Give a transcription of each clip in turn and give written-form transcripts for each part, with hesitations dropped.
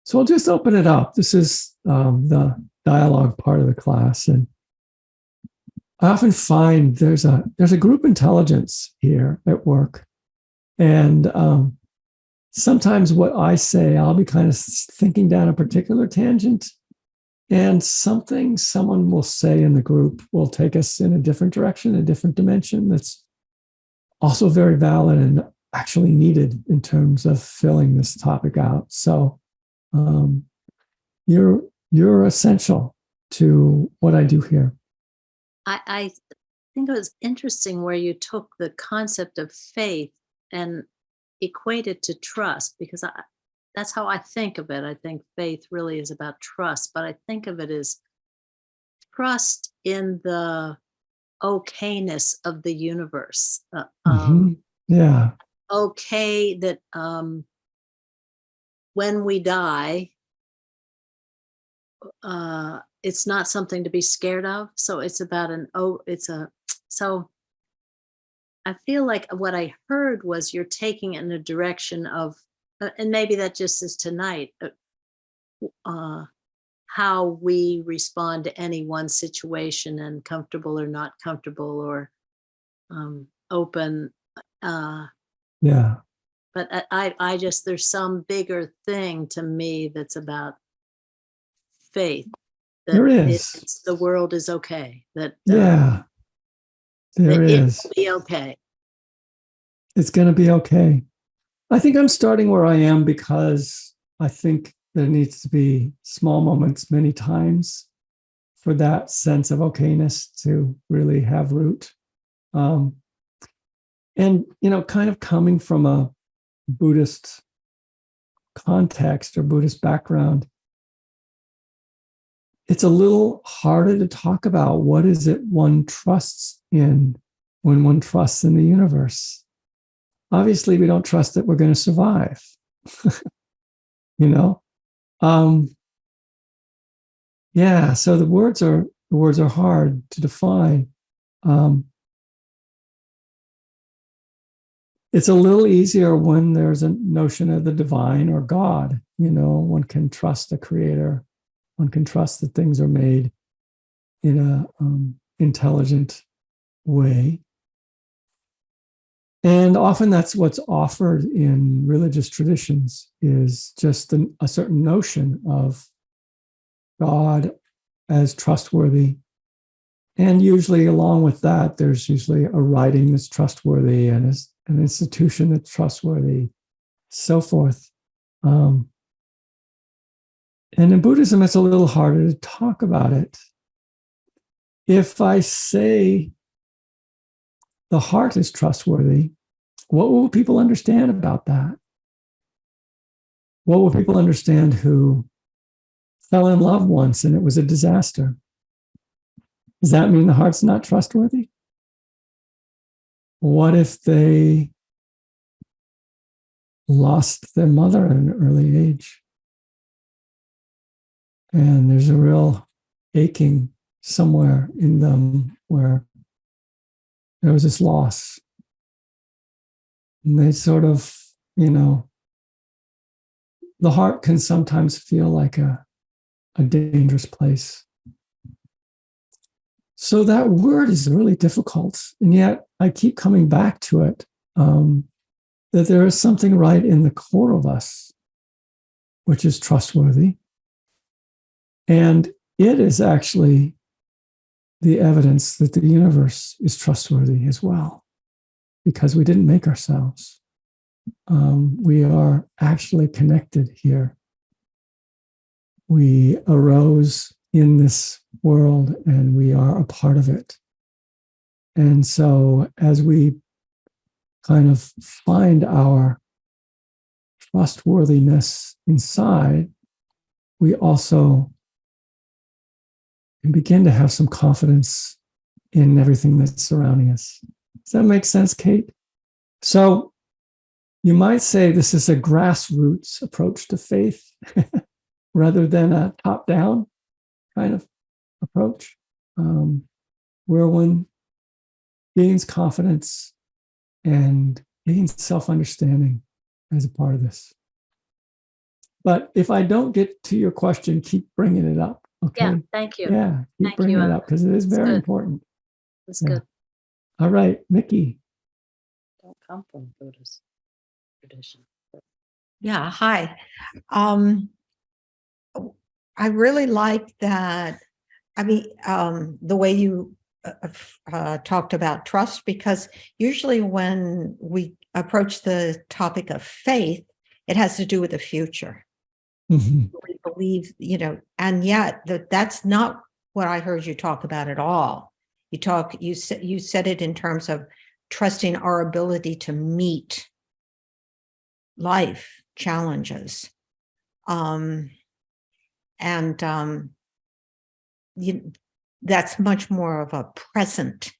So I'll just open it up. This is the dialogue part of the class, and I often find there's a group intelligence here at work, and sometimes what I say, I'll be kind of thinking down a particular tangent, and something someone will say in the group will take us in a different direction, a different dimension that's also very valid and actually needed in terms of filling this topic out. So you're essential to what I do here. I think it was interesting where you took the concept of faith and equated to trust, because that's how I think of it. I think faith really is about trust, but I think of it as trust in the okayness of the universe. Yeah. Okay, that when we die, it's not something to be scared of. So it's about so I feel like what I heard was you're taking it in a direction of, and maybe that just is tonight, how we respond to any one situation, and comfortable or not comfortable, or open. Yeah. But I just, there's some bigger thing to me that's about faith. There is. The world is okay. That Yeah, there that it is. will be okay. It's going to be okay. I think I'm starting where I am because I think there needs to be small moments many times for that sense of okayness to really have root. And, kind of coming from a Buddhist context or Buddhist background, it's a little harder to talk about what is it one trusts in when one trusts in the universe. Obviously, we don't trust that we're going to survive. Yeah. So the words are hard to define. It's a little easier when there's a notion of the divine or God. One can trust the creator. One can trust that things are made in a intelligent way. And often that's what's offered in religious traditions, is just a certain notion of God as trustworthy. And usually along with that, there's usually a writing that's trustworthy and an institution that's trustworthy, so forth. And in Buddhism, it's a little harder to talk about it. If I say the heart is trustworthy, what will people understand about that? What will people understand who fell in love once and it was a disaster? Does that mean the heart's not trustworthy? What if they lost their mother at an early age? And there's a real aching somewhere in them where there was this loss. And they sort of, the heart can sometimes feel like a dangerous place. So that word is really difficult. And yet I keep coming back to it, that there is something right in the core of us, which is trustworthy. And it is actually the evidence that the universe is trustworthy as well, because we didn't make ourselves. We are actually connected here. We arose in this world and we are a part of it. And so as we kind of find our trustworthiness inside, we also can begin to have some confidence in everything that's surrounding us. Does that make sense, Kate? So you might say this is a grassroots approach to faith rather than a top-down kind of approach, where one gains confidence and gains self-understanding as a part of this. But if I don't get to your question, keep bringing it up. Okay. Yeah, thank you. Yeah, keep Thank bringing you. it up because it is very good. important. It's Yeah. good. All right, Mickey. Don't come from Buddhist tradition. Yeah, hi. Um, I really like that. I mean, the way you talked about trust, because usually when we approach the topic of faith, it has to do with the future. Mhm. We believe, and yet that's not what I heard you talk about at all. You said it in terms of trusting our ability to meet life challenges. And that's much more of a present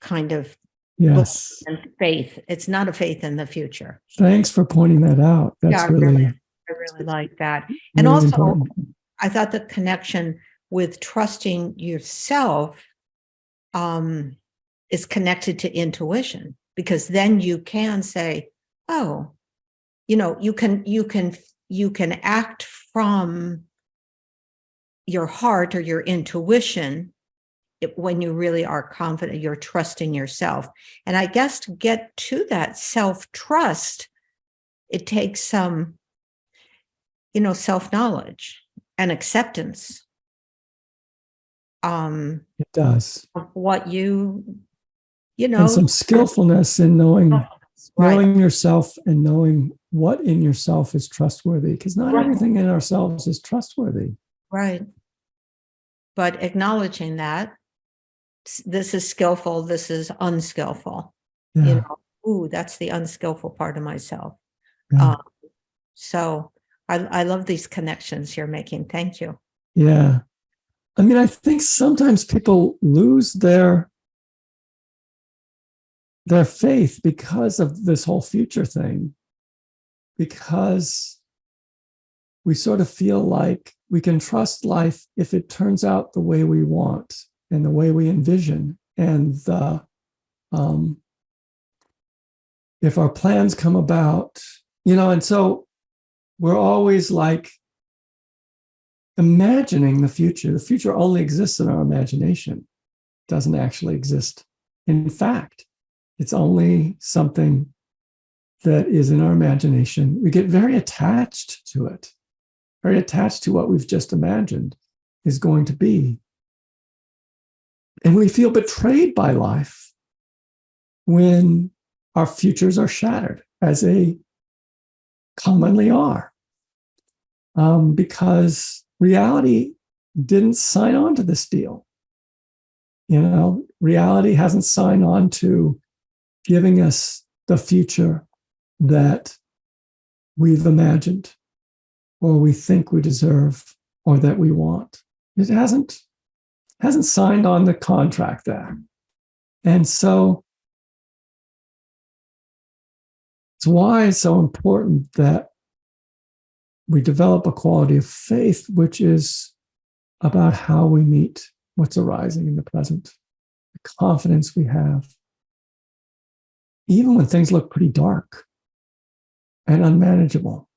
kind of Yes. and faith. It's not a faith in the future. Thanks for pointing that out. That's I really really like that. And really also, important. I thought the connection with trusting yourself is connected to intuition, because then you can say, oh, you can act from your heart or your intuition when you really are confident, you're trusting yourself. And I guess to get to that self-trust, it takes some, self-knowledge and acceptance It does. of what And some skillfulness in knowing yourself and knowing what in yourself is trustworthy, because not everything in ourselves is trustworthy. Right. But acknowledging that this is skillful, this is unskillful. Yeah. Ooh, that's the unskillful part of myself. Yeah. So I love these connections you're making. Thank you. Yeah. I mean, I think sometimes people lose their faith because of this whole future thing, because we sort of feel like we can trust life if it turns out the way we want and the way we envision, and if our plans come about, and so we're always like imagining the future. The future only exists in our imagination. It doesn't actually exist. In fact, it's only something that is in our imagination. We get very attached to it, very attached to what we've just imagined is going to be. And we feel betrayed by life when our futures are shattered, as they commonly are, because reality didn't sign on to this deal. Reality hasn't signed on to giving us the future that we've imagined, or we think we deserve, or that we want. It hasn't signed on the contract there. And so it's why it's so important that we develop a quality of faith, which is about how we meet what's arising in the present, the confidence we have, even when things look pretty dark and unmanageable.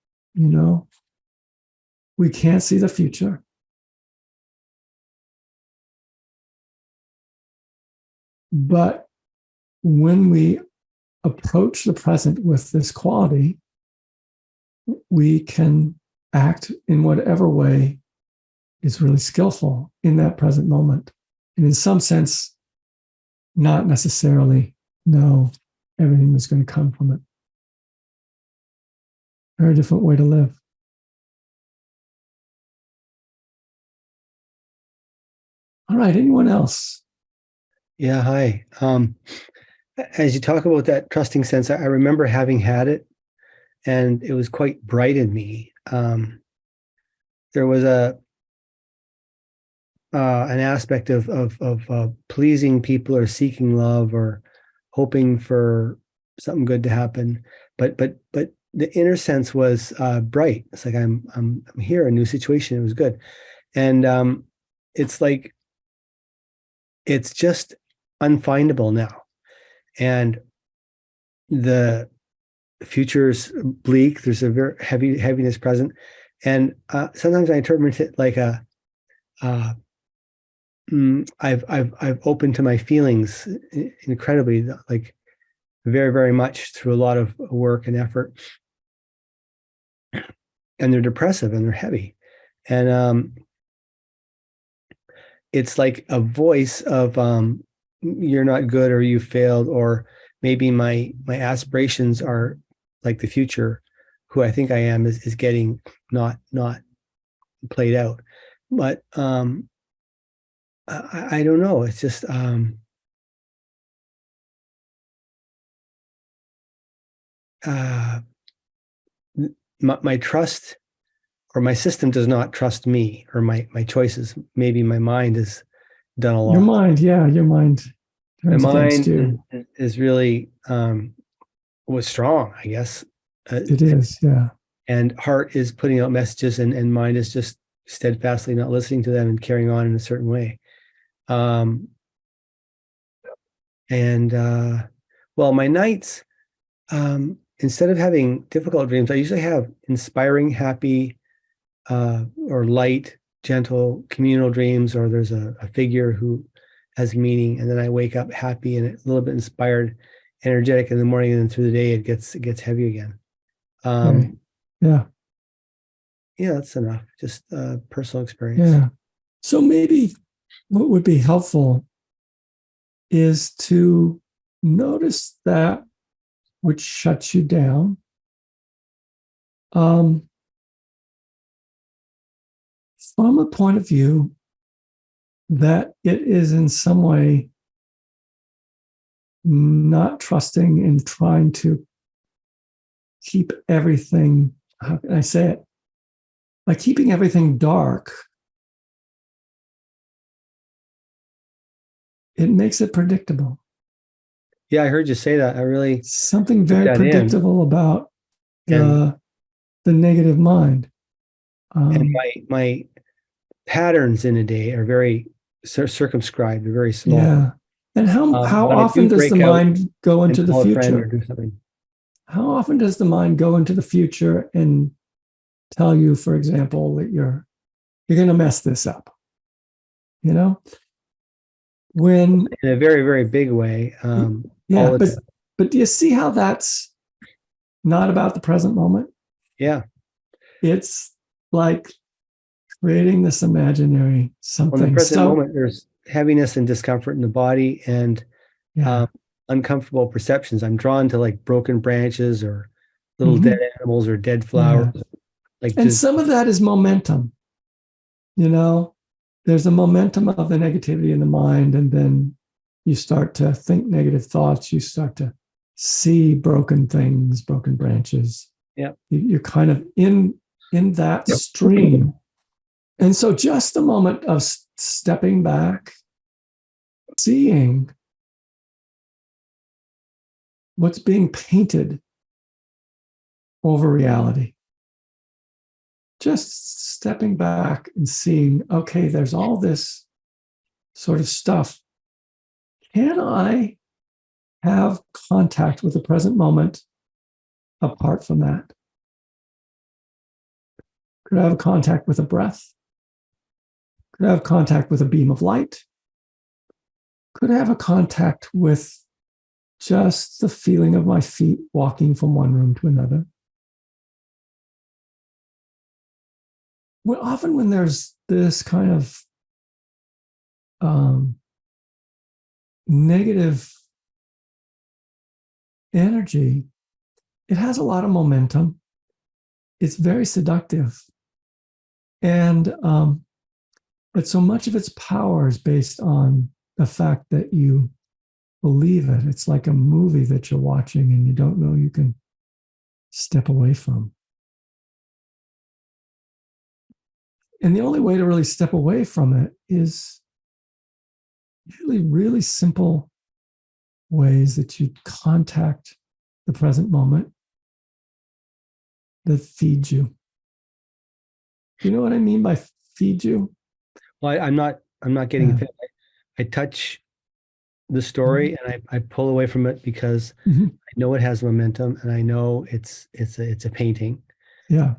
We can't see the future. But when we approach the present with this quality, we can act in whatever way is really skillful in that present moment. And in some sense, not necessarily know everything that's going to come from it. Very different way to live. All right, anyone else? Yeah, hi. As you talk about that trusting sense, I remember having had it, and it was quite bright in me. There was an aspect of pleasing people, or seeking love, or hoping for something good to happen. But the inner sense was bright. It's like I'm here, a new situation. It was good, and it's like it's just unfindable now. And the future's bleak. There's a very heaviness present, and sometimes I interpret it like I've opened to my feelings incredibly, like very, very much through a lot of work and effort, and they're depressive and they're heavy, and it's like a voice of you're not good, or you failed, or maybe my aspirations are like the future, who I think I am, is getting not played out. But I don't know. It's just my trust, or my system does not trust me, or my choices. Maybe my mind has done a lot. Your mind, yeah, your mind My turns against mind you. is really was strong, I guess. It is, yeah. And heart is putting out messages, and mind is just steadfastly not listening to them and carrying on in a certain way. Well, my nights, instead of having difficult dreams, I usually have inspiring, happy, or light, gentle, communal dreams, or there's a figure who has meaning, and then I wake up happy and a little bit inspired, energetic in the morning, and then through the day it gets heavy again. Okay. Yeah. Yeah, that's enough. Just personal experience. Yeah. So maybe what would be helpful is to notice that which shuts you down. From a point of view that it is in some way not trusting and trying to keep everything, how can I say it? By keeping everything dark, it makes it predictable. Yeah, I heard you say that. I really Something took very that in. predictable about And the negative mind. and my patterns in a day are very circumscribed, they're very small. Yeah. And how But I often do does the break out mind go and into the tell a friend or future? do something. How often does the mind go into the future and tell you, for example, that you're going to mess this up? You know, when In a very, very big way. yeah, but do you see how that's not about the present moment? Yeah. It's like creating this imaginary something. Well, in the present moment, there's heaviness and discomfort in the body, and yeah, uncomfortable perceptions. I'm drawn to like broken branches, or little dead animals, or dead flowers. Yeah. Like, and just some of that is momentum. You know, there's a momentum of the negativity in the mind, and then you start to think negative thoughts. You start to see broken things, broken branches. Yeah. You're kind of in that stream. And so just the moment of stepping back, seeing what's being painted over reality. Just stepping back and seeing, okay, there's all this sort of stuff. Can I have contact with the present moment apart from that? Could I have contact with a breath? Could I have contact with a beam of light? Could I have a contact with just the feeling of my feet walking from one room to another? Well, often when there's this kind of negative energy, it has a lot of momentum. It's very seductive. And but so much of its power is based on the fact that you believe it. It's like a movie that you're watching and you don't know you can step away from. And the only way to really step away from it is usually really simple ways that you contact the present moment that feed you. Do you know what I mean by feed you? Well, I'm not getting fed. I touch the story and I pull away from it because I know it has momentum, and I know it's a painting. Yeah.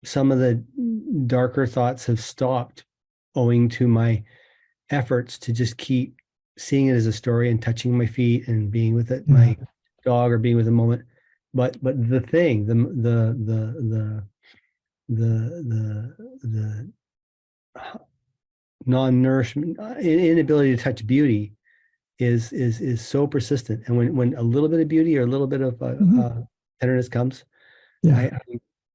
Some of the darker thoughts have stopped owing to my efforts to just keep seeing it as a story and touching my feet and being with it, Yeah. my dog, or being with the moment. But the thing, the non-nourishment, inability to touch beauty is so persistent. And when a little bit of beauty or a little bit of Mhm. tenderness comes, Yeah.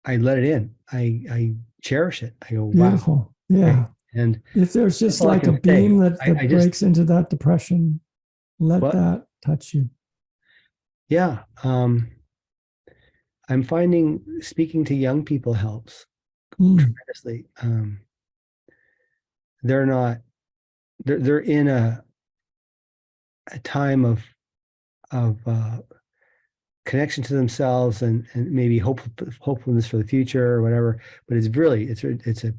I let it in. I cherish it. I go, wow. Beautiful. Right. Yeah. And If there's that's just all I like a can say. beam that, I just, breaks into that depression, let what? that touch you. Yeah. I'm finding speaking to young people helps Mm. tremendously. They're not, they're in a time of connection to themselves, and maybe hopefulness for the future or whatever. But it's really, it's a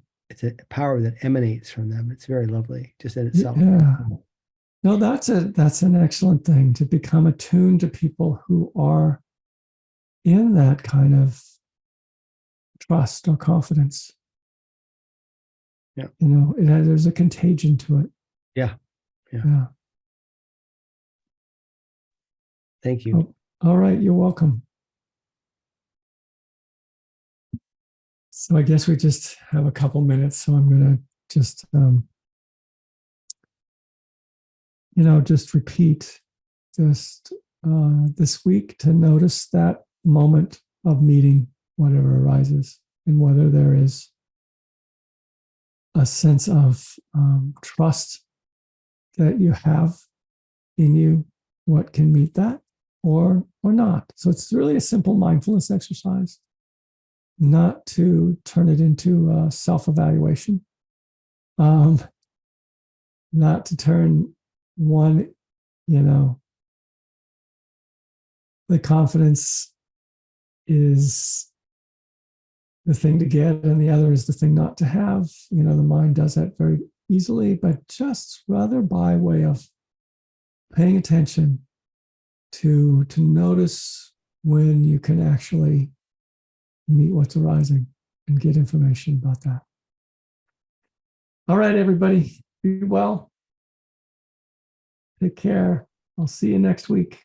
power that emanates from them. It's very lovely just in itself. Yeah. No, that's an excellent thing, to become attuned to people who are in that kind of trust or confidence. Yeah. There's a contagion to it. Yeah. Yeah. Thank you. Oh, all right. You're welcome. So I guess we just have a couple minutes. So I'm going to just, just repeat just this week to notice that moment of meeting, whatever arises, and whether there is a sense of trust that you have in you, what can meet that, or not. So it's really a simple mindfulness exercise, not to turn it into self-evaluation, not to turn one, the confidence is the thing to get and the other is the thing not to have. The mind does that very easily, but just rather by way of paying attention to notice when you can actually meet what's arising and get information about that. All right, everybody, be well. Take care. I'll see you next week.